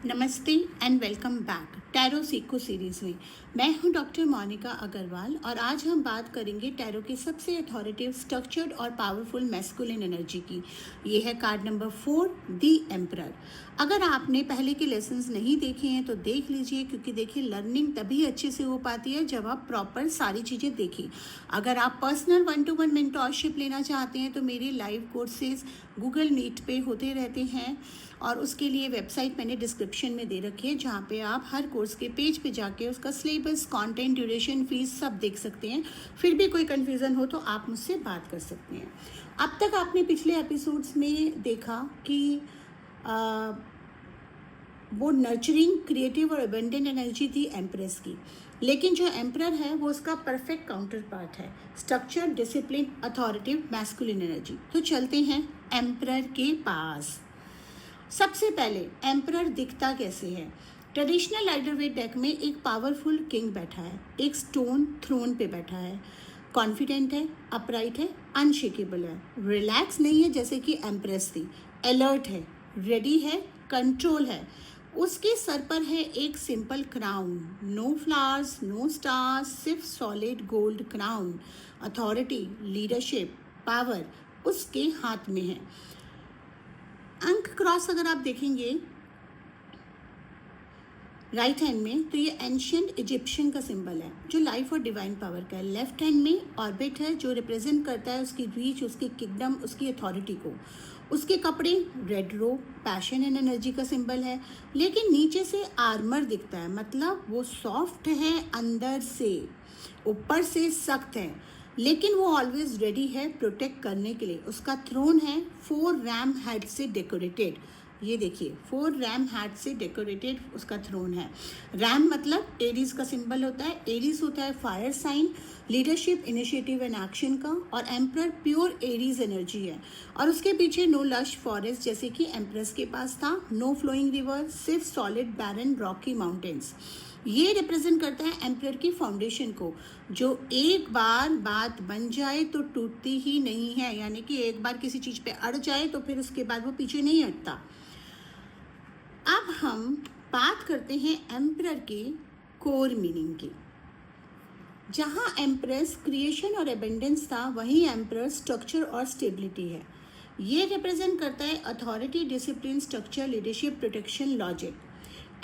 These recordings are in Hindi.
नमस्ते एंड वेलकम बैक टैरो सीखो सीरीज़ में। मैं हूं डॉक्टर मोनिका अग्रवाल और आज हम बात करेंगे टैरो के सबसे अथॉरिटिव स्ट्रक्चर्ड और पावरफुल मैस्कुलिन एनर्जी की। ये है कार्ड नंबर 4, दी एम्परर। अगर आपने पहले के लेसन्स नहीं देखे हैं तो देख लीजिए, क्योंकि देखिए लर्निंग तभी अच्छे से हो पाती है जब आप प्रॉपर सारी चीज़ें देखें। अगर आप पर्सनल 1-to-1 मेंटोरशिप लेना चाहते हैं तो मेरे लाइव कोर्सेज गूगल मीट पे होते रहते हैं और उसके लिए वेबसाइट मैंने डिस्क्रिप्शन में दे रखी है, जहाँ पे आप हर कोर्स के पेज पे जाके उसका सिलेबस, कंटेंट, ड्यूरेशन, फीस सब देख सकते हैं। फिर भी कोई कन्फ्यूज़न हो तो आप मुझसे बात कर सकते हैं। अब तक आपने पिछले एपिसोड्स में देखा कि वो नर्चरिंग, क्रिएटिव और अबंडेंट एनर्जी थी एम्प्रेस की, लेकिन जो एम्परर है वो उसका परफेक्ट काउंटर पार्ट है, structure, discipline, authoritative masculine energy. तो चलते हैं एम्परर के पास। सबसे पहले एम्परर दिखता कैसे है? ट्रेडिशनल लाइडर वेट डेक में एक पावरफुल किंग बैठा है, एक स्टोन थ्रोन पे बैठा है, कॉन्फिडेंट है, अपराइट है, अनशेकेबल है, रिलैक्स नहीं है जैसे कि एम्प्रेस थी, अलर्ट है, रेडी है, कंट्रोल है। उसके सर पर है एक simple crown, no flowers, no stars, सिर्फ solid gold crown. Authority, leadership, power उसके हाथ में है। अंक क्रॉस अगर आप देखेंगे राइट हैंड में तो ये एंशियंट इजिप्शियन का सिंबल है जो लाइफ और डिवाइन पावर का है। लेफ्ट हैंड में ऑर्बिट है जो रिप्रेजेंट करता है उसकी रीच, उसकी किंगडम, उसकी अथॉरिटी को। उसके कपड़े रेड रो, पैशन एंड एनर्जी का सिंबल है, लेकिन नीचे से आर्मर दिखता है, मतलब वो सॉफ्ट है अंदर से, ऊपर से सख्त है, लेकिन वो ऑलवेज रेडी है प्रोटेक्ट करने के लिए। उसका थ्रोन है 4 रैम हेड से डेकोरेटेड। ये देखिए 4 रैम हेड से डेकोरेटेड उसका थ्रोन है। रैम मतलब एरीज का सिंबल होता है। एरीज होता है fire sign, leadership, initiative and action का, और एम्परर प्योर एरीज एनर्जी है। और उसके पीछे नो लश फॉरेस्ट जैसे कि एम्प्रेस के पास था, नो फ्लोइंग रिवर, सिर्फ सॉलिड बैरन रॉकी माउंटेन्स। ये रिप्रेजेंट करता है एम्परर की फाउंडेशन को, जो एक बार बात बन जाए तो टूटती ही नहीं है, यानी कि एक बार किसी चीज़ पे अड़ जाए तो फिर उसके बाद वो पीछे नहीं हटता। अब हम बात करते हैं एम्परर के कोर मीनिंग की। जहाँ एम्प्रेस क्रिएशन और एबेंडेंस था, वहीं एम्परर स्ट्रक्चर और स्टेबिलिटी है। ये रिप्रेजेंट करता है authority, discipline, structure, leadership, protection, logic.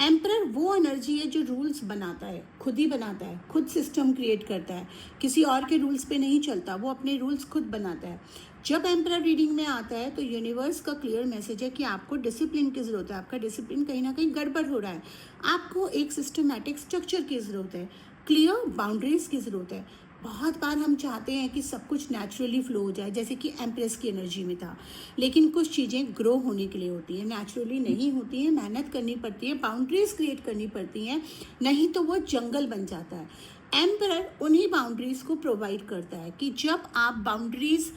Emperor वो एनर्जी है जो रूल्स बनाता है, खुद ही बनाता है, खुद सिस्टम क्रिएट करता है, किसी और के रूल्स पे नहीं चलता, वो अपने रूल्स खुद बनाता है। जब एम्परर रीडिंग में आता है तो यूनिवर्स का क्लियर मैसेज है कि आपको डिसिप्लिन की ज़रूरत है, आपका डिसिप्लिन कहीं ना कहीं गड़बड़ हो रहा है, आपको एक सिस्टमैटिक स्ट्रक्चर की ज़रूरत है, क्लियर बाउंड्रीज की ज़रूरत है। बहुत बार हम चाहते हैं कि सब कुछ नेचुरली फ्लो हो जाए, जैसे कि एम्प्रेस की एनर्जी में था, लेकिन कुछ चीज़ें ग्रो होने के लिए होती हैं, नेचुरली नहीं होती हैं, मेहनत करनी पड़ती है, बाउंड्रीज क्रिएट करनी पड़ती हैं, नहीं तो वो जंगल बन जाता है। एम्परर उन्हीं बाउंड्रीज को प्रोवाइड करता है कि जब आप बाउंड्रीज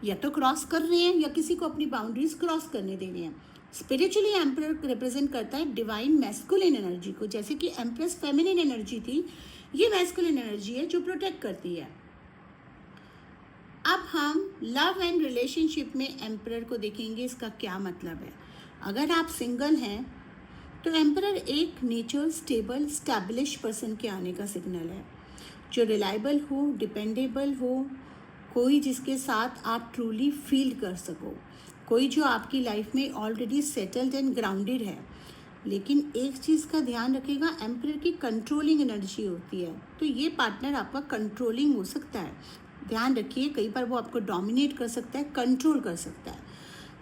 या तो क्रॉस कर रहे हैं या किसी को अपनी बाउंड्रीज क्रॉस करने दे रहे हैं। स्पिरिचुअली एम्परर रिप्रेजेंट करता है डिवाइन मैस्कुलिन एनर्जी को, जैसे कि एम्प्रेस फेमिनिन एनर्जी थी, ये मैस्कुलिन एनर्जी है जो प्रोटेक्ट करती है। अब हम लव एंड रिलेशनशिप में एम्परर को देखेंगे, इसका क्या मतलब है। अगर आप सिंगल हैं तो एम्परर एक नेचर, स्टेबल, स्टैब्लिश पर्सन के आने का सिग्नल है, जो रिलायबल हो, डिपेंडेबल हो, कोई जिसके साथ आप ट्रूली फील कर सको, कोई जो आपकी लाइफ में ऑलरेडी सेटल्ड एंड ग्राउंडेड है। लेकिन एक चीज़ का ध्यान रखिएगा, एम्परर की कंट्रोलिंग एनर्जी होती है, तो ये पार्टनर आपका कंट्रोलिंग हो सकता है। ध्यान रखिए, कई बार वो आपको डोमिनेट कर सकता है, कंट्रोल कर सकता है।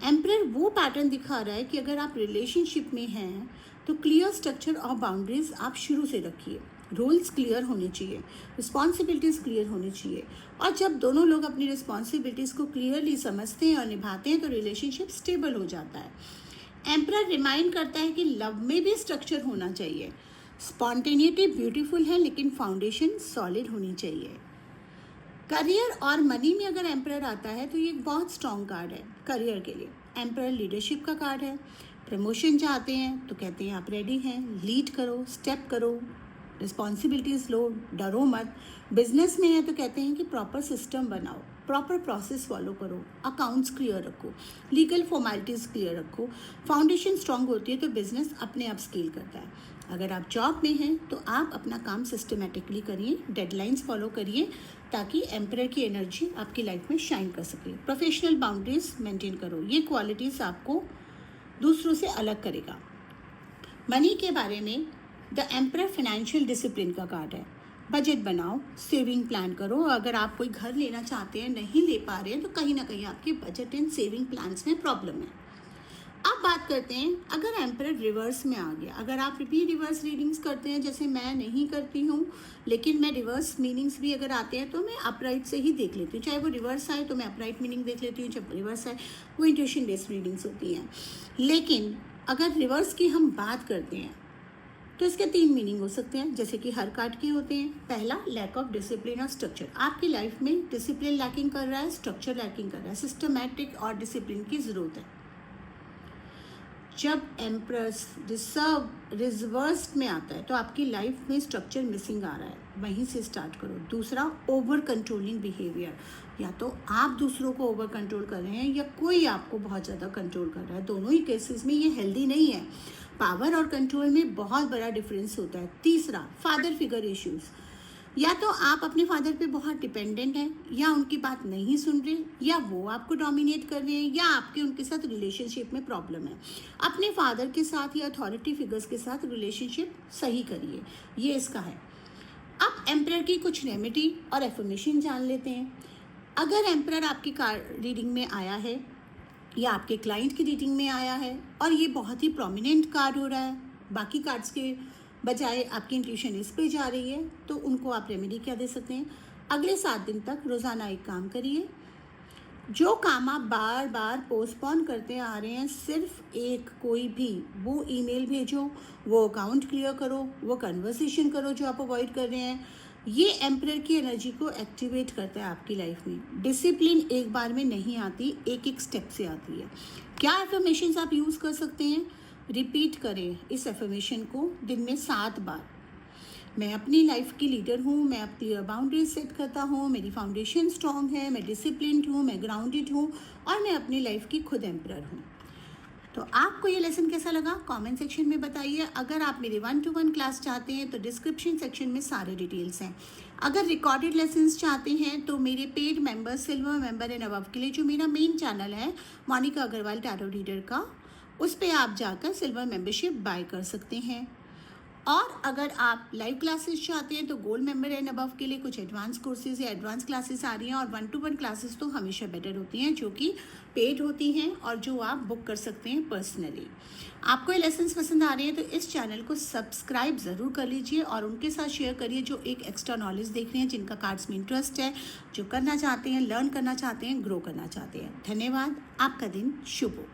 एम्परर वो पैटर्न दिखा रहा है कि अगर आप रिलेशनशिप में हैं तो क्लियर स्ट्रक्चर और बाउंड्रीज आप शुरू से रखिए, रूल्स क्लियर होने चाहिए, रिस्पॉन्सिबिलिटीज़ क्लियर होनी चाहिए, और जब दोनों लोग अपनी रिस्पॉन्सिबिलिटीज़ को क्लियरली समझते हैं और निभाते हैं तो रिलेशनशिप स्टेबल हो जाता है। एम्परर रिमाइंड करता है कि लव में भी स्ट्रक्चर होना चाहिए, स्पॉन्टेनिटी ब्यूटीफुल है लेकिन फाउंडेशन सॉलिड होनी चाहिए। करियर और मनी में अगर एम्परर आता है तो ये एक बहुत स्ट्रॉन्ग कार्ड है करियर के लिए। एम्परर लीडरशिप का कार्ड है, प्रमोशन चाहते हैं तो कहते हैं आप रेडी हैं, लीड करो, स्टेप करो, रिस्पॉन्सिबिलिटीज़ लो, डरो मत। बिजनेस में है तो कहते हैं कि प्रॉपर सिस्टम बनाओ। प्रॉपर प्रोसेस फॉलो करो, अकाउंट्स क्लियर रखो, लीगल फॉर्मेलिटीज़ क्लियर रखो। फाउंडेशन स्ट्रांग होती है तो बिजनेस अपने आप स्केल करता है। अगर आप जॉब में हैं तो आप अपना काम सिस्टमेटिकली करिए, डेडलाइंस फॉलो करिए, ताकि एम्परर की एनर्जी आपकी लाइफ में शाइन कर सके। प्रोफेशनल बाउंड्रीज मेंटेन करो, ये क्वालिटीज़ आपको दूसरों से अलग करेगा। मनी के बारे में द एम्परर फाइनेंशियल डिसिप्लिन का कार्ड है। बजट बनाओ, सेविंग प्लान करो। अगर आप कोई घर लेना चाहते हैं, नहीं ले पा रहे हैं, तो कहीं ना कहीं आपके बजट एंड सेविंग प्लान्स में प्रॉब्लम है। अब बात करते हैं अगर एम्परर रिवर्स में आ गया। अगर आप भी रिवर्स रीडिंग्स करते हैं, जैसे मैं नहीं करती हूँ, लेकिन मैं रिवर्स मीनिंग्स भी अगर आते हैं तो मैं अपराइट से ही देख लेती हूँ। चाहे वो रिवर्स आए तो मैं अपराइट मीनिंग देख लेती हूँ, जब रिवर्स आए वो इंट्यूशन बेस्ड रीडिंग्स होती हैं। लेकिन अगर रिवर्स की हम बात करते हैं तो इसके 3 मीनिंग हो सकते हैं, जैसे कि हर कार्ड के होते हैं। पहला, लैक ऑफ डिसिप्लिन और स्ट्रक्चर। आपकी लाइफ में डिसिप्लिन लैकिंग कर रहा है, स्ट्रक्चर लैकिंग कर रहा है, सिस्टमैटिक और डिसिप्लिन की ज़रूरत है। जब एम्प्रेस रिवर्स्ड में आता है तो आपकी लाइफ में स्ट्रक्चर मिसिंग आ रहा है, वहीं से स्टार्ट करो। दूसरा, ओवर कंट्रोलिंग बिहेवियर। या तो आप दूसरों को ओवर कंट्रोल कर रहे हैं या कोई आपको बहुत ज़्यादा कंट्रोल कर रहा है। दोनों ही केसेस में ये हेल्दी नहीं है। पावर और कंट्रोल में बहुत बड़ा डिफरेंस होता है। तीसरा, फादर फिगर इश्यूज़। या तो आप अपने फादर पे बहुत डिपेंडेंट हैं, या उनकी बात नहीं सुन रहे, या वो आपको डोमिनेट कर रहे हैं, या आपके उनके साथ रिलेशनशिप में प्रॉब्लम है। अपने फादर के साथ या अथॉरिटी फिगर्स के साथ रिलेशनशिप सही करिए, ये इसका है। अब एम्परर की कुछ रेमेडी और एफर्मेशन जान लेते हैं। अगर एम्परर आपकी कार्ड रीडिंग में आया है या आपके क्लाइंट की रीडिंग में आया है और ये बहुत ही प्रोमिनेंट कार्ड हो रहा है, बाकी कार्ड्स के बजाय आपकी इंट्यूशन इस पे जा रही है, तो उनको आप रेमेडी क्या दे सकते हैं? अगले 7 दिन तक रोज़ाना एक काम करिए। जो काम आप बार बार पोस्टपोन करते आ रहे हैं, सिर्फ एक कोई भी वो ईमेल भेजो, वो अकाउंट क्लियर करो, वो कन्वर्सेशन करो जो आप अवॉइड कर रहे हैं। ये एम्परर की एनर्जी को एक्टिवेट करता है आपकी लाइफ में। डिसिप्लिन एक बार में नहीं आती, एक एक स्टेप से आती है। क्या एफर्मेशंस आप यूज़ कर सकते हैं? रिपीट करें इस एफर्मेशन को दिन में 7 बार। मैं अपनी लाइफ की लीडर हूँ, मैं अब क्लियर बाउंड्रीज सेट करता हूँ, मेरी फाउंडेशन स्ट्रॉन्ग है, मैं डिसिप्लिन्ड हूँ, मैं ग्राउंडेड हूँ और मैं अपनी लाइफ की खुद एम्परर हूँ। तो आपको ये लेसन कैसा लगा कमेंट सेक्शन में बताइए। अगर आप मेरे 1-to-1 क्लास चाहते हैं तो डिस्क्रिप्शन सेक्शन में सारे डिटेल्स हैं। अगर रिकॉर्डेड लेसन्स चाहते हैं तो मेरे paid member, silver member and above के लिए जो मेरा मेन चैनल है मोनिका अग्रवाल टैरो रीडर का, उस पर आप जाकर सिल्वर मेंबरशिप बाय कर सकते हैं। और अगर आप लाइव क्लासेस चाहते हैं तो गोल्ड मेंबर एंड अबव के लिए कुछ एडवांस कोर्सेज या एडवांस क्लासेस आ रही हैं, और 1-to-1 क्लासेस तो हमेशा बेटर होती हैं, जो कि पेड होती हैं और जो आप बुक कर सकते हैं पर्सनली। आपको ये लेसन्स पसंद आ रहे हैं तो इस चैनल को सब्सक्राइब ज़रूर कर लीजिए और उनके साथ शेयर करिए जो एक एक्स्ट्रा नॉलेज देख रहे हैं, जिनका कार्ड्स में इंटरेस्ट है, जो करना चाहते हैं, लर्न करना चाहते हैं, ग्रो करना चाहते हैं। धन्यवाद। आपका दिन शुभ हो।